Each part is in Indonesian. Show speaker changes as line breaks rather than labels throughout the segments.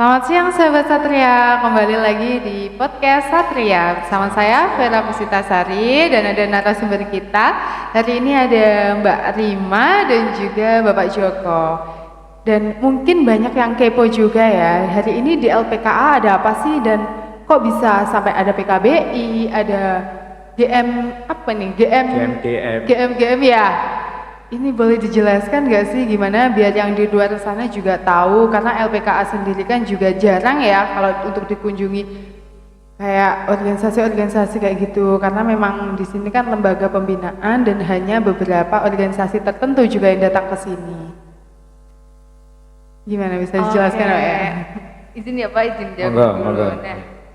Selamat siang sahabat Satria, kembali lagi di podcast Satria bersama saya Vera Pusitasari dan ada narasumber kita. Hari ini ada Mbak Rima dan juga Bapak Joko. Dan mungkin banyak yang kepo juga ya, hari ini di LPKA ada apa sih dan kok bisa sampai ada PKBI, ada GM apa nih, GM ya. Ini boleh dijelaskan nggak sih gimana biar yang di luar sana juga tahu, karena LPKA sendiri kan juga jarang ya kalau untuk dikunjungi kayak organisasi-organisasi kayak gitu, karena memang di sini kan lembaga pembinaan dan hanya beberapa organisasi tertentu juga yang datang ke sini. Gimana bisa dijelaskan Pak ya?
Izin ya Pak, izin jawab dulu.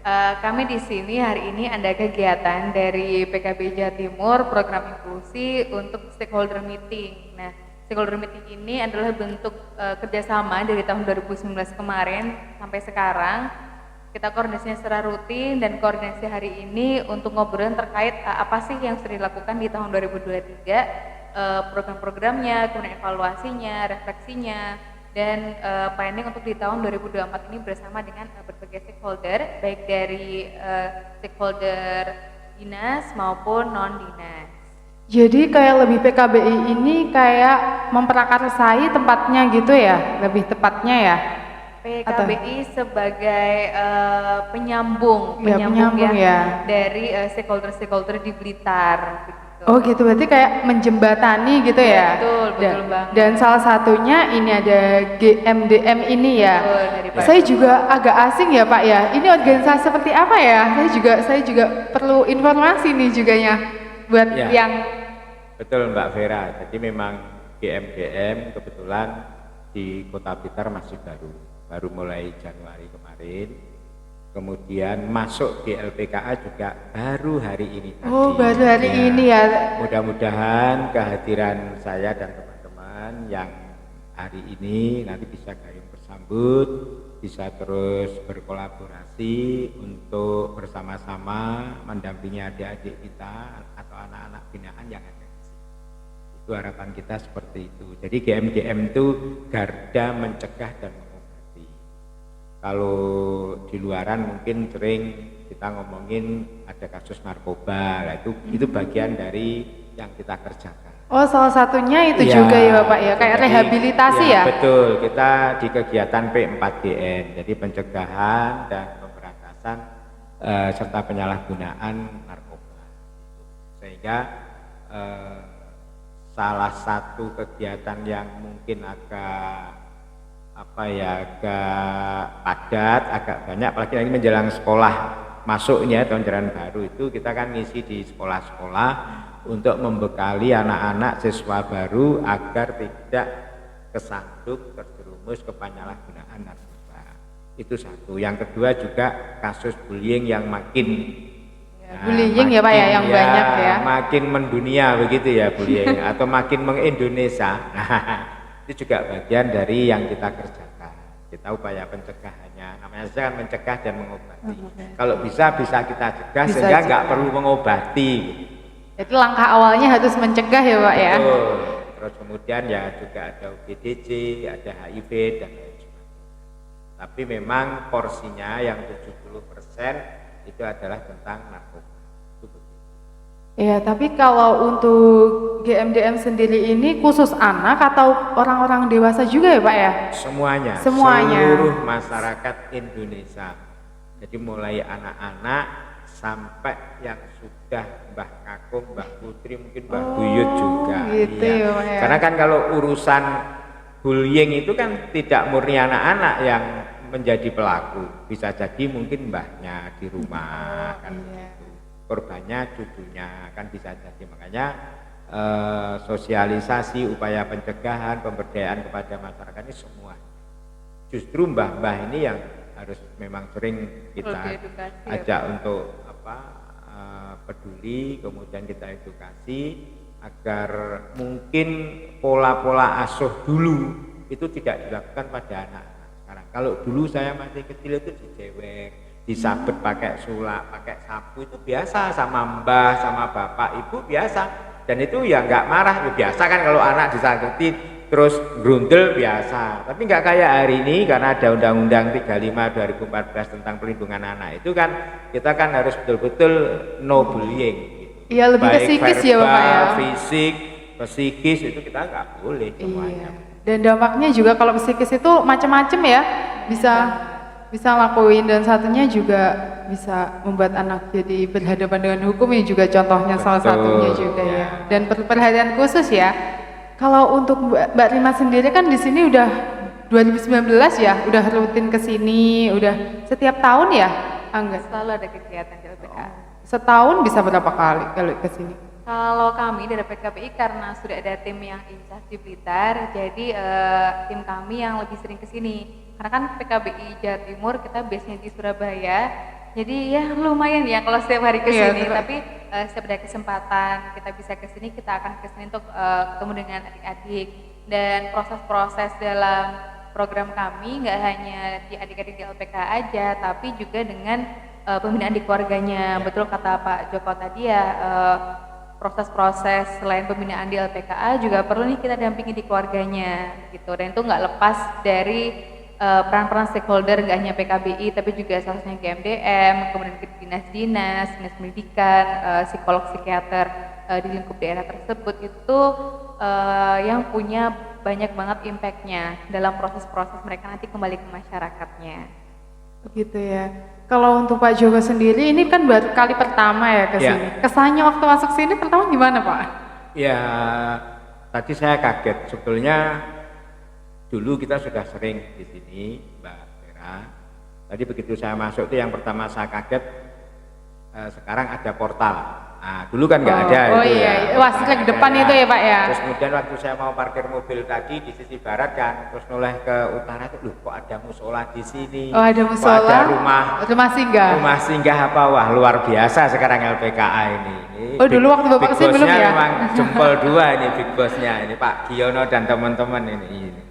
Kami di sini hari ini ada kegiatan dari PKB Jawa Timur program inklusi untuk stakeholder meeting. Nah, stakeholder meeting ini adalah bentuk kerjasama dari tahun 2019 kemarin sampai sekarang. Kita koordinasinya secara rutin dan koordinasi hari ini untuk ngobrol terkait apa sih yang sudah dilakukan di tahun 2023, program-programnya, kemudian evaluasinya, refleksinya, dan planning untuk di tahun 2024 ini bersama dengan berbagai stakeholder, baik dari stakeholder dinas maupun non-dinas.
Jadi kayak lebih PKBI ini kayak memprakarsai tempatnya gitu ya, lebih tepatnya ya?
PKBI sebagai penyambung
ya
dari stakeholder-stakeholder di Blitar.
Oh gitu, berarti kayak menjembatani gitu ya?
Betul banget.
Dan salah satunya ini ada GMDM ini ya. Saya juga agak asing ya Pak ya. Ini organisasi seperti apa ya? Saya juga perlu informasi nih juganya buat
ya,
yang.
Betul Mbak Vera. Jadi memang GMDM kebetulan di Kota Blitar masih baru mulai Januari kemarin. Kemudian masuk di LPKA juga baru hari ini tadi.
Oh, baru hari ini ya.
Mudah-mudahan kehadiran saya dan teman-teman yang hari ini nanti bisa gayung bersambut, bisa terus berkolaborasi untuk bersama-sama mendampingi adik-adik kita atau anak-anak binaan yang ada di sini. Itu harapan kita seperti itu. Jadi GMDM itu garda mencegah dan mengobati. Kalau di luaran mungkin sering kita ngomongin ada kasus narkoba, lah itu bagian dari yang kita kerjakan.
Oh, salah satunya itu juga ya Bapak ya, kayak rehabilitasi ya?
Betul, kita di kegiatan P4GN, jadi pencegahan dan pemberantasan serta penyalahgunaan narkoba. Sehingga salah satu kegiatan yang mungkin agak padat, agak banyak, apalagi lagi menjelang sekolah masuknya tahun ajaran baru itu kita kan ngisi di sekolah-sekolah untuk membekali anak-anak siswa baru agar tidak kesandung terjerumus ke penyalahgunaan narkoba. Itu satu. Yang kedua juga kasus bullying yang makin
bullying ya Pak ya, yang banyak ya.
Makin mendunia begitu ya bullying atau makin mengindonesia. Itu juga bagian dari yang kita kerjakan. Kita upaya pencegahannya, namanya saja kan mencegah dan mengobati. Kalau bisa kita cegah sehingga nggak perlu mengobati.
Jadi langkah awalnya harus mencegah ya Pak ya.
Betul. Terus kemudian ya juga ada UBDJ, ada HIV dan lain sebagainya. Tapi memang porsinya yang 70% itu adalah tentang narkoba.
Ya, tapi kalau untuk GMDM sendiri ini khusus anak atau orang-orang dewasa juga ya Pak ya?
Semuanya. Seluruh masyarakat Indonesia. Jadi mulai anak-anak sampai yang sudah Mbah Kakung, Mbah Putri, mungkin Mbah Buyut juga.
Gitu ya Pak ya.
Karena kan kalau urusan bullying itu kan tidak murni anak-anak yang menjadi pelaku. Bisa jadi mungkin mbahnya di rumah kan. Iya. Korbannya cucunya kan bisa jadi, makanya sosialisasi, upaya pencegahan, pemberdayaan kepada masyarakat ini semua. Justru mbah-mbah ini yang harus memang sering kita ajak untuk peduli, kemudian kita edukasi agar mungkin pola-pola asuh dulu itu tidak dilakukan pada anak-anak sekarang. Kalau dulu saya masih kecil itu dijewek, disabet pakai sulap, pakai sapu, itu biasa sama mbah, sama bapak, ibu biasa, dan itu ya nggak marah, ya biasa kan kalau anak disakiti terus grundel biasa. Tapi nggak kayak hari ini karena ada Undang-Undang 35 2014 tentang perlindungan anak. Itu kan kita kan harus betul-betul no bullying gitu.
Iya, lebih ke psikis ya Bapak ya.
Fisik, psikis itu kita nggak boleh semuanya.
Iya. Dan dampaknya juga kalau psikis itu macam-macam ya. Bisa lakuin, dan satunya juga bisa membuat anak jadi berhadapan dengan hukum, ya juga contohnya salah satunya juga ya. Dan perhatian khusus ya. Kalau untuk Mbak Rima sendiri kan di sini udah 2019 ya, udah rutin ke sini, udah setiap tahun ya, Angga?
Selalu ada kegiatan di LPKA.
Setahun bisa berapa kali kalau ke sini?
Kalau kami dari PKBI karena sudah ada tim yang incas di Blitar, jadi tim kami yang lebih sering ke sini. Karena kan PKBI Jawa Timur kita base-nya di Surabaya, jadi ya lumayan ya kalau setiap hari ke sini. Tapi setiap ada kesempatan kita bisa ke sini, kita akan ke sini untuk ketemu dengan adik-adik. Dan proses-proses dalam program kami nggak hanya di adik-adik di LPKA aja, tapi juga dengan pembinaan di keluarganya. Betul kata Pak Joko tadi ya. Proses-proses selain pembinaan di LPKA juga perlu nih kita dampingi di keluarganya gitu, dan itu nggak lepas dari peran-peran stakeholder, nggak hanya PKBI tapi juga salah satunya GMDM, kemudian dinas pendidikan, psikolog psikiater di lingkup daerah tersebut itu yang punya banyak banget impactnya dalam proses-proses mereka nanti kembali ke masyarakatnya.
Begitu ya. Kalau untuk Pak Joko sendiri, ini kan baru kali pertama ya ke sini. Kesannya waktu masuk sini pertama gimana Pak?
Ya, tadi saya kaget. Sebetulnya dulu kita sudah sering di sini, Mbak Vera. Tadi begitu saya masuk itu yang pertama saya kaget, sekarang ada portal. Nah, dulu kan nggak ada itu ya.
Wah, sejak depan itu ya Pak ya.
Terus kemudian waktu saya mau parkir mobil tadi di sisi barat kan, terus noleh ke utara itu, loh kok ada musola di sini?
Oh, ada musola.
Ada
rumah singgah.
Rumah singgah apa? Wah, luar biasa sekarang LPKA ini.
Oh, dulu waktu Bapak kesini belum ya?
Memang jempol dua ini big bossnya, ini Pak Giono dan teman-teman ini.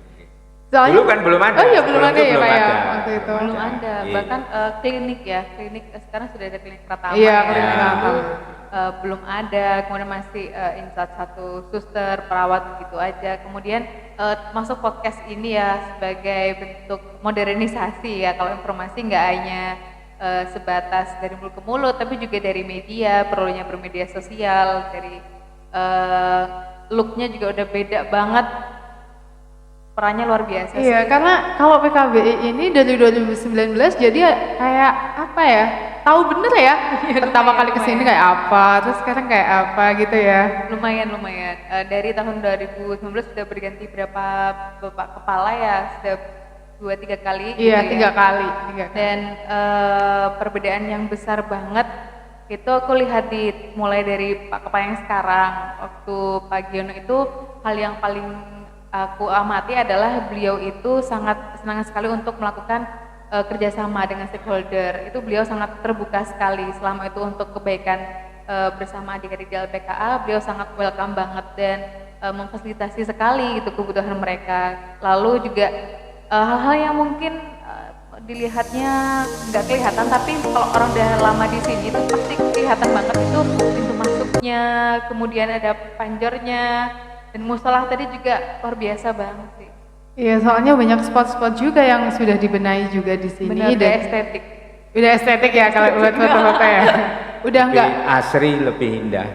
Soalnya,
dulu kan belum ada.
Oh iya, belum ada ya Pak ya
waktu itu. Belum ada. Bahkan klinik sekarang sudah ada klinik pertama.
Iya,
klinik pertama. Belum ada, kemudian masih insert satu suster, perawat gitu aja. Kemudian masuk podcast ini ya sebagai bentuk modernisasi ya, kalau informasi nggak hanya sebatas dari mulut ke mulut, tapi juga dari media, perlunya bermedia sosial, dari looknya juga udah beda banget, perannya luar biasa.
Iya, karena kalau PKBI ini dari 2019 jadi kayak apa ya? Tahu bener ya, pertama kali kesini kayak apa, terus sekarang kayak apa gitu ya.
Lumayan. Dari tahun 2019 sudah berganti berapa bapak kepala ya, sudah 2-3 kali.
Iya,
gitu
3 kali.
Dan perbedaan yang besar banget itu aku lihat mulai dari Pak Kepala yang sekarang. Waktu Pak Giono itu hal yang paling aku amati adalah beliau itu sangat senang sekali untuk melakukan kerjasama dengan stakeholder. Itu beliau sangat terbuka sekali selama itu untuk kebaikan bersama adik-adik di LPKA. Beliau sangat welcome banget dan memfasilitasi sekali gitu kebutuhan mereka. Lalu juga hal-hal yang mungkin dilihatnya nggak kelihatan, tapi kalau orang udah lama di sini itu pasti kelihatan banget, itu pintu masuknya, kemudian ada panjornya, dan musola tadi juga luar biasa banget sih.
Iya, soalnya banyak spot-spot juga yang sudah dibenahi juga di sini.
Benar, udah estetik.
Udah estetik ya kalau buat foto-foto ya. Udah enggak
asri, lebih indah.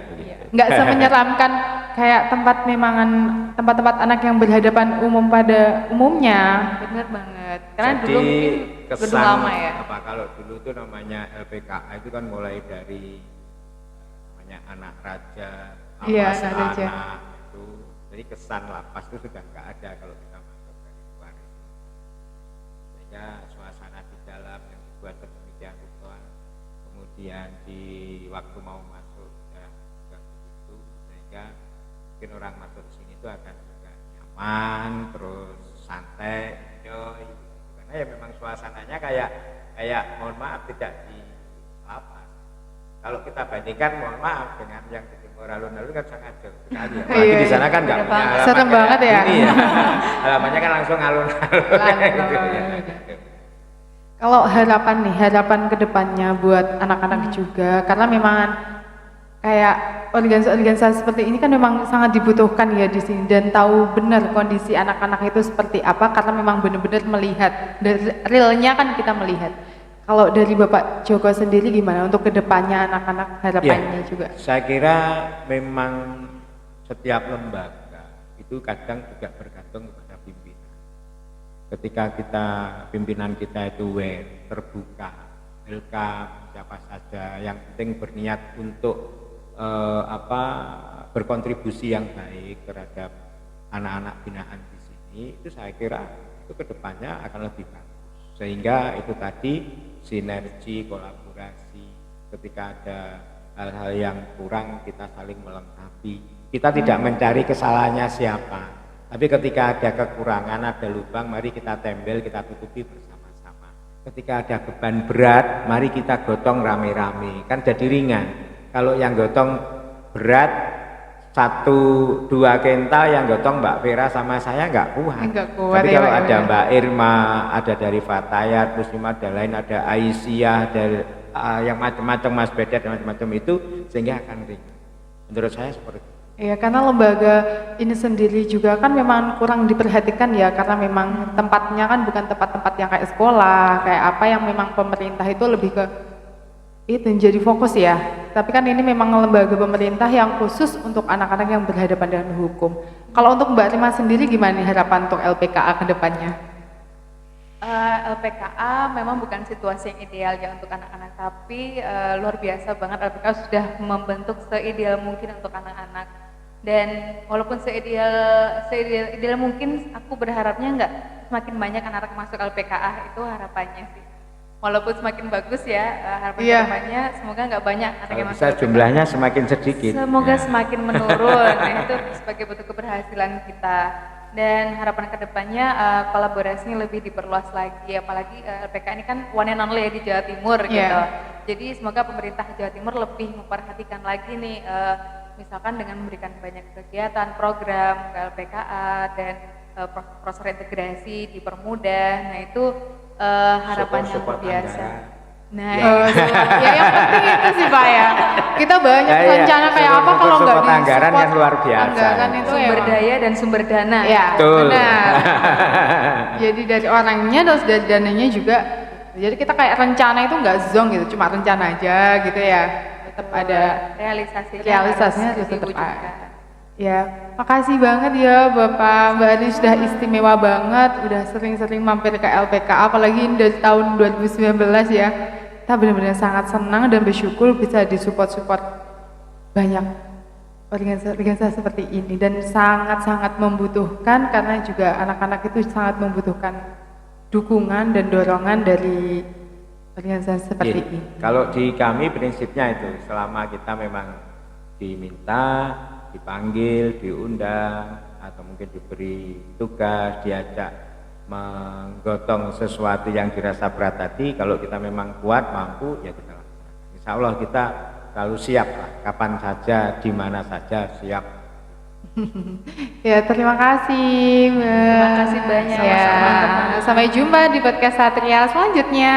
Enggak semenyeramkan kayak tempat-tempat anak yang berhadapan umum pada umumnya.
Bener banget. Karena
jadi,
dulu mungkin
kesan
lama ya.
Kalau dulu itu namanya LPKA itu kan mulai dari namanya anak raja, lapas anak itu. Jadi kesan lapas itu sudah enggak ada kalau kita masuk dari luar. Sehingga suasana di dalam yang dibuat sedemikian rupa, kemudian di waktu mau masuk ya juga begitu, sehingga mungkin orang masuk ke sini itu akan juga nyaman, terus santai, enjoy. Karena ya memang suasananya kayak mohon maaf tidak di lapas. Kalau kita bandingkan mohon maaf dengan yang di timur alun-alun kan sangat jauh sekali. Apalagi di sana kan nggak punya halaman.
Serem banget ya.
Ini ya. Halamannya kan langsung alun-alun.
Kalau harapan ke depannya buat anak-anak juga, karena memang kayak organisasi seperti ini kan memang sangat dibutuhkan ya di sini, dan tahu benar kondisi anak-anak itu seperti apa karena memang benar-benar melihat dari realnya kan kita melihat. Kalau dari Bapak Joko sendiri gimana untuk kedepannya anak-anak harapannya juga?
Saya kira memang setiap lembaga itu kadang juga bergantung kepada pimpinan. Ketika pimpinan kita itu aware, terbuka, welcome siapa saja yang penting berniat untuk berkontribusi yang baik terhadap anak-anak binaan di sini, itu saya kira itu kedepannya akan lebih bagus. Sehingga itu tadi sinergi, kolaborasi, ketika ada hal-hal yang kurang kita saling melengkapi. Kita tidak mencari kesalahannya siapa, tapi ketika ada kekurangan, ada lubang, mari kita tembel, kita tutupi bersama-sama. Ketika ada beban berat, mari kita gotong rame-rame, kan jadi ringan. Kalau yang gotong berat 1-2 kental, yang gotong Mbak Vera sama saya nggak kuat. Tapi kalau ada Mbak Irma, ada dari Fatayat, Muslimat, dan lain, ada Aisyah, dari yang macam-macam, Mas Beda dan macam-macam itu, sehingga akan ringan. Menurut saya seperti itu.
Ya, karena lembaga ini sendiri juga kan memang kurang diperhatikan ya, karena memang tempatnya kan bukan tempat-tempat yang kayak sekolah, kayak apa yang memang pemerintah itu lebih ke itu jadi fokus ya. Tapi kan ini memang lembaga pemerintah yang khusus untuk anak-anak yang berhadapan dengan hukum. Kalau untuk Mbak Rima sendiri gimana nih harapan untuk LPKA ke depannya?
LPKA memang bukan situasi yang ideal ya untuk anak-anak, tapi luar biasa banget LPKA sudah membentuk seideal mungkin untuk anak-anak. Dan walaupun seideal mungkin, aku berharapnya nggak semakin banyak anak-anak masuk LPKA, itu harapannya sih. Walaupun semakin bagus ya harapan kedepannya, semoga nggak banyak anak yang masuk LPKA.
Jumlahnya semakin sedikit.
Semoga semakin menurun. Nah, itu sebagai bentuk keberhasilan kita. Dan harapan kedepannya kolaborasinya lebih diperluas lagi, apalagi LPKA ini kan one and only di Jawa Timur gitu. Jadi semoga pemerintah Jawa Timur lebih memperhatikan lagi nih, misalkan dengan memberikan banyak kegiatan, program ke LPKA, dan proses integrasi dipermudah. Nah itu harapan yang luar biasa. Nah,
ya yang penting itu sih Pak ya. Kita banyak rencana kayak apa kalau nggak di
anggaran yang luar biasa.
Anggaran itu
sumber daya dan sumber dana.
Ya,
betul.
Benar. Jadi dari orangnya terus dari dananya juga. Jadi kita kayak rencana itu nggak zonk gitu, cuma rencana aja gitu ya. Tetap ada realisasinya harus tetap ada. Ya, makasih banget ya Bapak Mbak Ani, sudah istimewa banget, udah sering-sering mampir ke LPKA, apalagi dari tahun 2019 ya. Kita benar-benar sangat senang dan bersyukur bisa disupport banyak organisasi seperti ini, dan sangat-sangat membutuhkan, karena juga anak-anak itu sangat membutuhkan dukungan dan dorongan dari organisasi seperti ini.
Kalau di kami prinsipnya itu, selama kita memang diminta, dipanggil, diundang, atau mungkin diberi tugas, diajak menggotong sesuatu yang dirasa berat tadi, kalau kita memang kuat, mampu, ya kita lakukan. Insya Allah kita selalu siap lah, kapan saja, di mana saja siap.
Ya, terima kasih Mbak.
Terima kasih banyak.
Ya, sampai jumpa di podcast Satria selanjutnya.